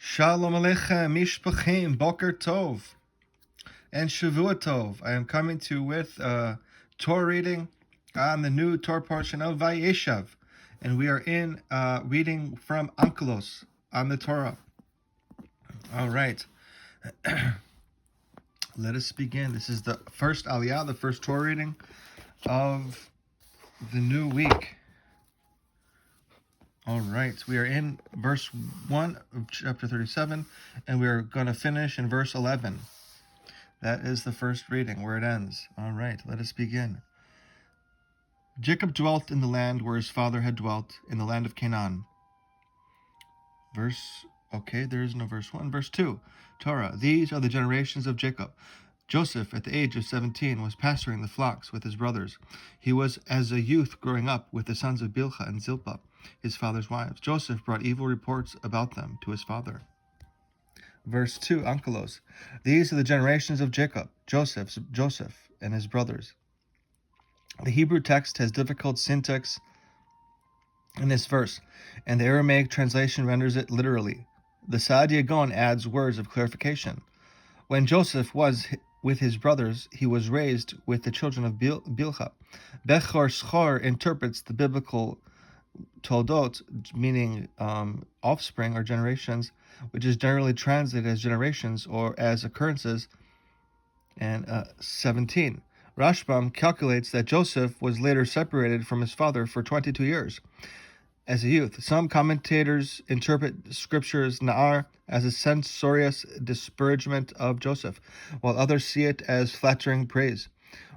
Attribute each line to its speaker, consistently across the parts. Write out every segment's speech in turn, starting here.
Speaker 1: Shalom Aleichem, Mishpachim, Boker Tov, and Shavua Tov. I am coming to you with a Torah reading on the new Torah portion of Vayeishev, and we are in reading from Onkelos on the Torah. All right, let us begin. This is the first Aliyah, the first Torah reading of the new week. All right, we are in verse 1 of chapter 37, and we are going to finish in verse 11. That is the first reading, where it ends. All right, let us begin. Jacob dwelt in the land where his father had dwelt, in the land of Canaan. There is no verse 1. Verse 2, Torah. These are the generations of Jacob. Joseph, at the age of 17, was pasturing the flocks with his brothers. He was as a youth growing up with the sons of Bilhah and Zilpah, his father's wives. Joseph brought evil reports about them to his father. Verse 2, Onkelos. These are the generations of Jacob, Joseph, and his brothers. The Hebrew text has difficult syntax in this verse, and the Aramaic translation renders it literally. The Saadia Gaon adds words of clarification. When Joseph was with his brothers, he was raised with the children of Bilhah. Bechor Schor interprets the biblical Toldot, meaning offspring or generations, which is generally translated as generations or as occurrences, and 17. Rashbam calculates that Joseph was later separated from his father for 22 years as a youth. Some commentators interpret Scripture's Na'ar as a censorious disparagement of Joseph, while others see it as flattering praise.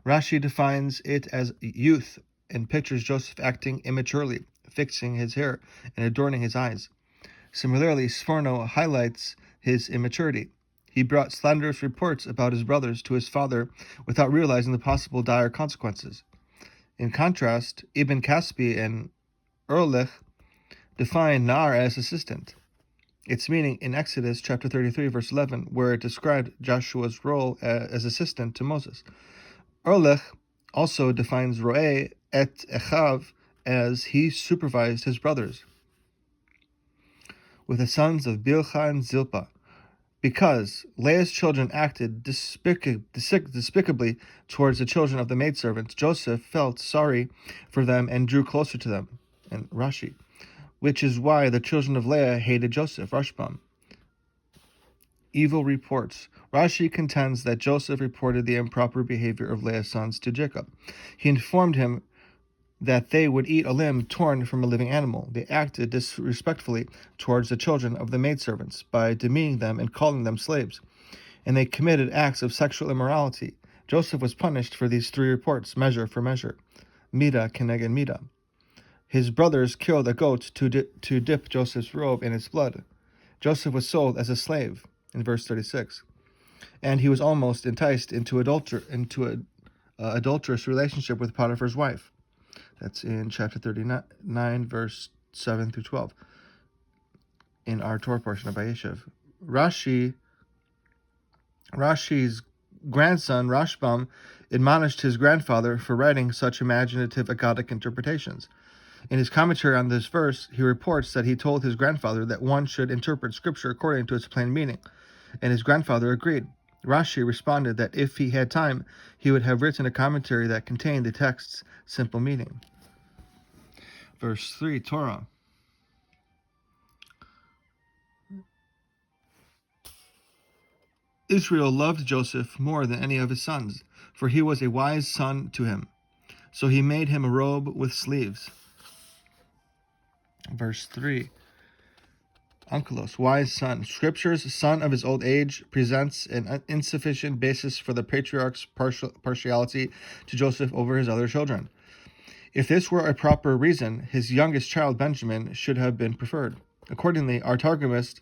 Speaker 1: Rashi defines it as youth and pictures Joseph acting immaturely, fixing his hair and adorning his eyes. Similarly, Sforno highlights his immaturity. He brought slanderous reports about his brothers to his father without realizing the possible dire consequences. In contrast, Ibn Kaspi and Ehrlich define Nar as assistant. Its meaning in Exodus chapter 33, verse 11, where it described Joshua's role as assistant to Moses. Ehrlich also defines Ro'eh et Echav as he supervised his brothers with the sons of Bilhah and Zilpah. Because Leah's children acted despicably towards the children of the maidservants, Joseph felt sorry for them and drew closer to them. And Rashi, which is why the children of Leah hated Joseph. Rashbam. Evil reports. Rashi contends that Joseph reported the improper behavior of Leah's sons to Jacob. He informed him that they would eat a limb torn from a living animal. They acted disrespectfully towards the children of the maidservants by demeaning them and calling them slaves. And they committed acts of sexual immorality. Joseph was punished for these three reports, measure for measure. Mida keneged mida. His brothers killed a goat to dip Joseph's robe in its blood. Joseph was sold as a slave, in verse 36. And he was almost enticed into an adulterous relationship with Potiphar's wife. That's in chapter 39, verse 7 through 12, in our Torah portion of Vayeishev. Rashi's grandson, Rashbam, admonished his grandfather for writing such imaginative Akkadic interpretations. In his commentary on this verse, he reports that he told his grandfather that one should interpret Scripture according to its plain meaning, and his grandfather agreed. Rashi responded that if he had time, he would have written a commentary that contained the text's simple meaning. Verse 3, Torah. Israel loved Joseph more than any of his sons, for he was a wise son to him. So he made him a robe with sleeves. Verse 3, Onkelos, wise son. Scripture's son of his old age presents an insufficient basis for the patriarch's partiality to Joseph over his other children. If this were a proper reason, his youngest child Benjamin should have been preferred. Accordingly, our Targumist,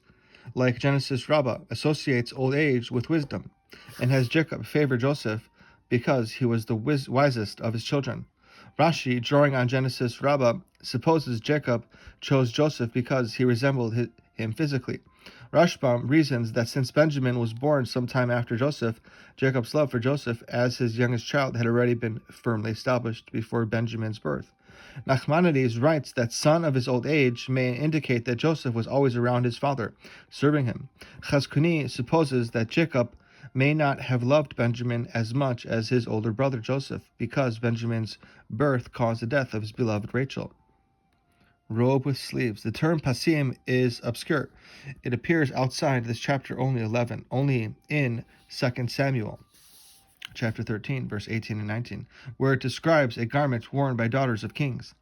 Speaker 1: like Genesis Rabbah, associates old age with wisdom, and has Jacob favor Joseph because he was the wisest of his children. Rashi, drawing on Genesis Rabbah, supposes Jacob chose Joseph because he resembled him physically. Rashbam reasons that since Benjamin was born sometime after Joseph, Jacob's love for Joseph as his youngest child had already been firmly established before Benjamin's birth. Nachmanides writes that son of his old age may indicate that Joseph was always around his father, serving him. Chazkuni supposes that Jacob may not have loved Benjamin as much as his older brother Joseph, because Benjamin's birth caused the death of his beloved Rachel. Robe with sleeves. The term pasim is obscure. It appears outside this chapter only in 2 Samuel, chapter 13, verse 18 and 19, where it describes a garment worn by daughters of kings.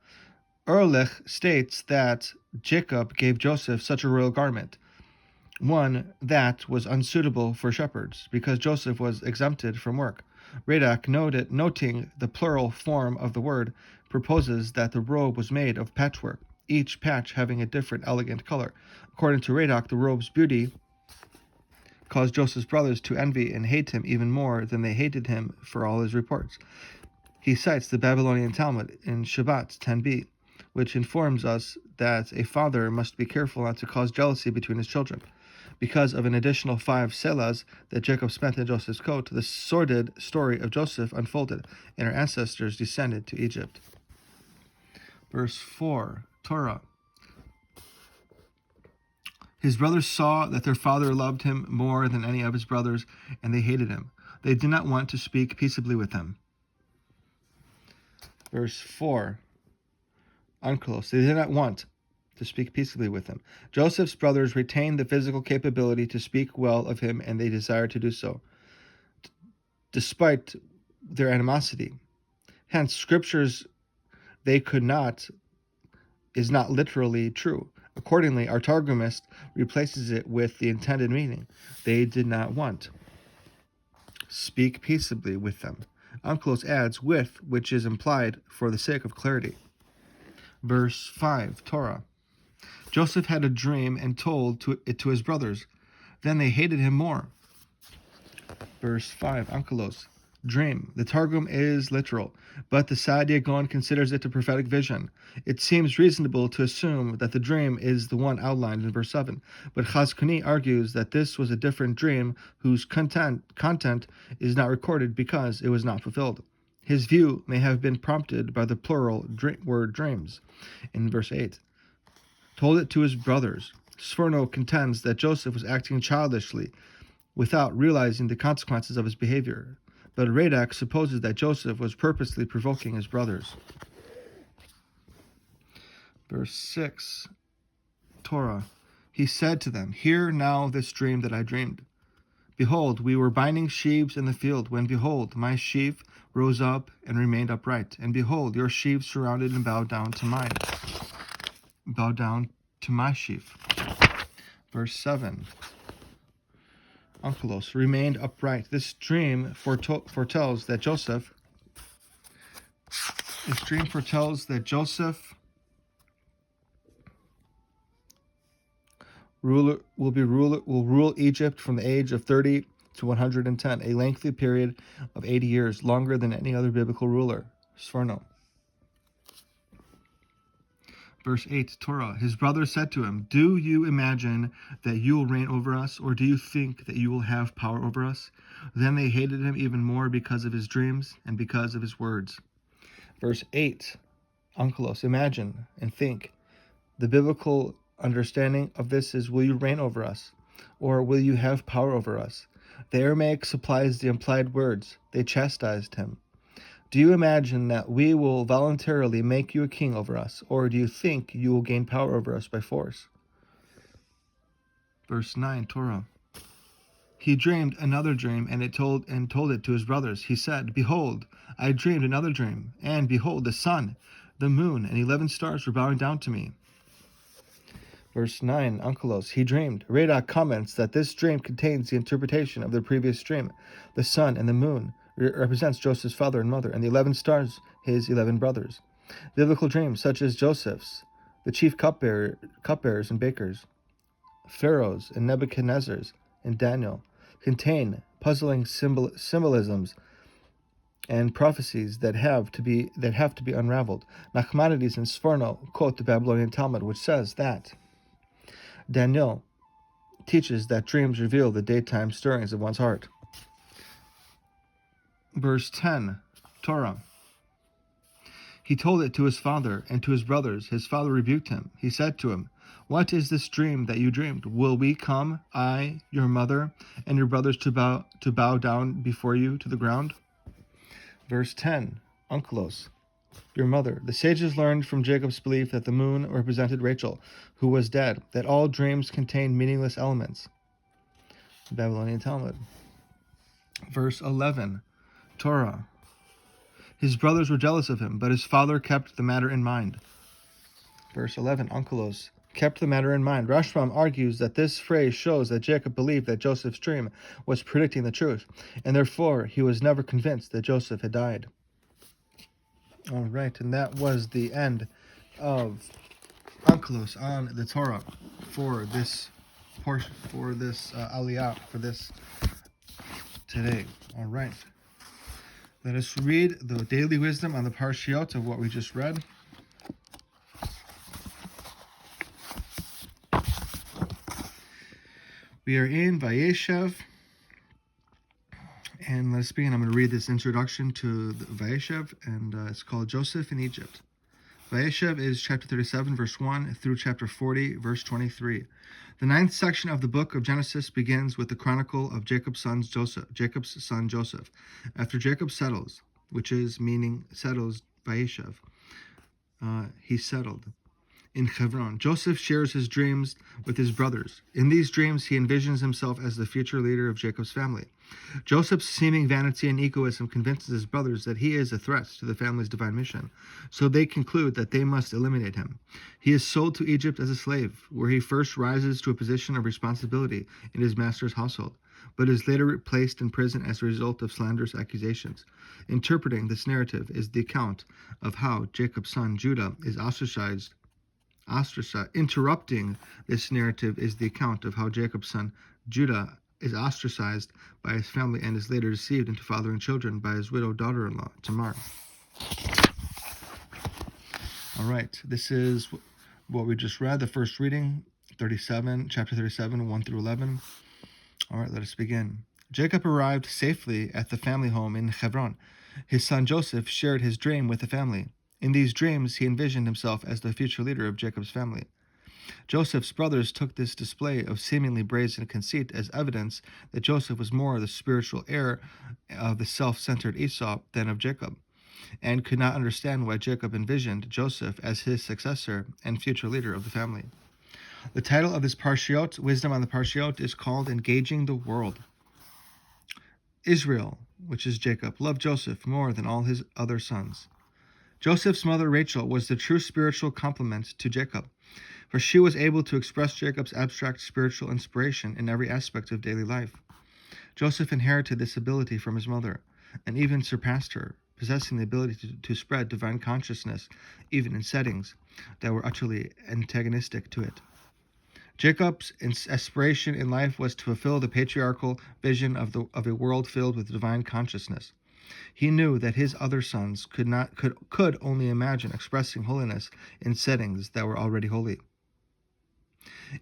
Speaker 1: Ehrlich states that Jacob gave Joseph such a royal garment, one that was unsuitable for shepherds, because Joseph was exempted from work. Radak, noting the plural form of the word, proposes that the robe was made of patchwork, each patch having a different elegant color. According to Radak, the robe's beauty caused Joseph's brothers to envy and hate him even more than they hated him for all his reports. He cites the Babylonian Talmud in Shabbat 10b, which informs us that a father must be careful not to cause jealousy between his children. Because of an additional 5 selahs that Jacob spent in Joseph's coat, the sordid story of Joseph unfolded, and our ancestors descended to Egypt. Verse 4, Torah. His brothers saw that their father loved him more than any of his brothers, and they hated him. They did not want to speak peaceably with him. Verse 4, unclose. They did not want to speak peaceably with him. Joseph's brothers retained the physical capability to speak well of him, and they desired to do so, despite their animosity. Hence, scriptures they could not is not literally true. Accordingly, our Targumist replaces it with the intended meaning. They did not want. Speak peaceably with them. Unclose adds with, which is implied for the sake of clarity. Verse 5, Torah. Joseph had a dream and told it to his brothers. Then they hated him more. Verse 5, Ankelos. Dream. The Targum is literal, but the Saadia Gaon considers it a prophetic vision. It seems reasonable to assume that the dream is the one outlined in verse 7, but Chazkuni argues that this was a different dream whose content is not recorded because it was not fulfilled. His view may have been prompted by the plural word dreams in verse 8. Told it to his brothers. Sforno contends that Joseph was acting childishly without realizing the consequences of his behavior, but Radak supposes that Joseph was purposely provoking his brothers. Verse 6, Torah. He said to them, Hear now this dream that I dreamed. Behold, we were binding sheaves in the field, when behold, my sheaf rose up and remained upright, and behold, your sheaves surrounded and bowed down to my sheaf. Verse 7, Onkelos, remained upright. This dream foretells that Joseph will rule Egypt from the age of 30 to 110, a lengthy period of 80 years, longer than any other biblical ruler. Sforno. Verse 8, Torah. His brother said to him, Do you imagine that you will reign over us, or do you think that you will have power over us? Then they hated him even more because of his dreams and because of his words. Verse 8, Onkelos. Imagine and think. The biblical understanding of this is, will you reign over us, or will you have power over us? The Aramaic supplies the implied words. They chastised him. Do you imagine that we will voluntarily make you a king over us, or do you think you will gain power over us by force? Verse 9, Torah. He dreamed another dream, and told it to his brothers. He said, Behold, I dreamed another dream, and behold, the sun, the moon, and 11 stars were bowing down to me. Verse 9, Onkelos. He dreamed. Radak comments that this dream contains the interpretation of the previous dream. The sun and the moon represents Joseph's father and mother, and the 11 stars, his 11 brothers. Biblical dreams, such as Joseph's, the chief cupbearers and bakers, Pharaoh's and Nebuchadnezzar's, and Daniel, contain puzzling symbolisms and prophecies that have to be unraveled. Nachmanides and Sforno quote the Babylonian Talmud, which says that Daniel teaches that dreams reveal the daytime stirrings of one's heart. Verse 10, Torah. He told it to his father and to his brothers. His father rebuked him. He said to him, "What is this dream that you dreamed? Will we come, I, your mother, and your brothers to bow down before you to the ground?" Verse 10, Onkelos, your mother. The sages learned from Jacob's belief that the moon represented Rachel, who was dead, that all dreams contained meaningless elements. Babylonian Talmud. Verse 11, Torah. His brothers were jealous of him, but his father kept the matter in mind. Verse 11, Onkelos, kept the matter in mind. Rashbam argues that this phrase shows that Jacob believed that Joseph's dream was predicting the truth, and therefore he was never convinced that Joseph had died. All right, and that was the end of Onkelos on the Torah for this portion, for this aliyah, for this today. All right. Let us read the daily wisdom on the parshiot of what we just read. We are in Vayeishev, and let's begin. I'm going to read this introduction to the Vayeishev, and it's called Joseph in Egypt. Vayeishev is chapter 37, verse 1, through chapter 40, verse 23. The 9th section of the book of Genesis begins with the chronicle of Jacob's son Joseph. After Jacob settles, which is meaning settles Vayeishev, he settled in Hebron. Joseph shares his dreams with his brothers. In these dreams, he envisions himself as the future leader of Jacob's family. Joseph's seeming vanity and egoism convinces his brothers that he is a threat to the family's divine mission, so they conclude that they must eliminate him. He is sold to Egypt as a slave, where he first rises to a position of responsibility in his master's household, but is later placed in prison as a result of slanderous accusations. Interpreting this narrative is the account of how Jacob's son Judah is ostracized. Interrupting this narrative is the account of how Jacob's son Judah is ostracized by his family and is later deceived into fathering children by his widowed daughter-in-law, Tamar. All right, this is what we just read, the first reading, chapter 37, 1 through 11. All right, let us begin. Jacob arrived safely at the family home in Hebron. His son Joseph shared his dream with the family. In these dreams, he envisioned himself as the future leader of Jacob's family. Joseph's brothers took this display of seemingly brazen conceit as evidence that Joseph was more the spiritual heir of the self-centered Esau than of Jacob, and could not understand why Jacob envisioned Joseph as his successor and future leader of the family. The title of this parshiot, Wisdom on the Parshiot, is called Engaging the World. Israel, which is Jacob, loved Joseph more than all his other sons. Joseph's mother Rachel was the true spiritual complement to Jacob, for she was able to express Jacob's abstract spiritual inspiration in every aspect of daily life. Joseph inherited this ability from his mother, and even surpassed her, possessing the ability to spread divine consciousness even in settings that were utterly antagonistic to it. Jacob's aspiration in life was to fulfill the patriarchal vision of a world filled with divine consciousness. He knew that his other sons could only imagine expressing holiness in settings that were already holy.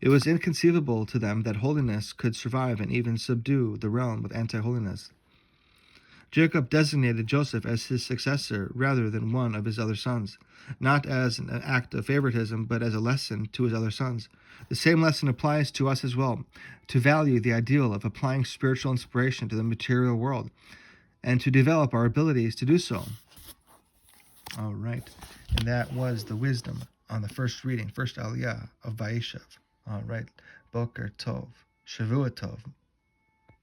Speaker 1: It was inconceivable to them that holiness could survive and even subdue the realm of anti-holiness. Jacob designated Joseph as his successor rather than one of his other sons, not as an act of favoritism, but as a lesson to his other sons. The same lesson applies to us as well, to value the ideal of applying spiritual inspiration to the material world, and to develop our abilities to do so. All right, and that was the wisdom on the first reading, first aliyah of Vayeishev. All right, Boker Tov, Shavua Tov.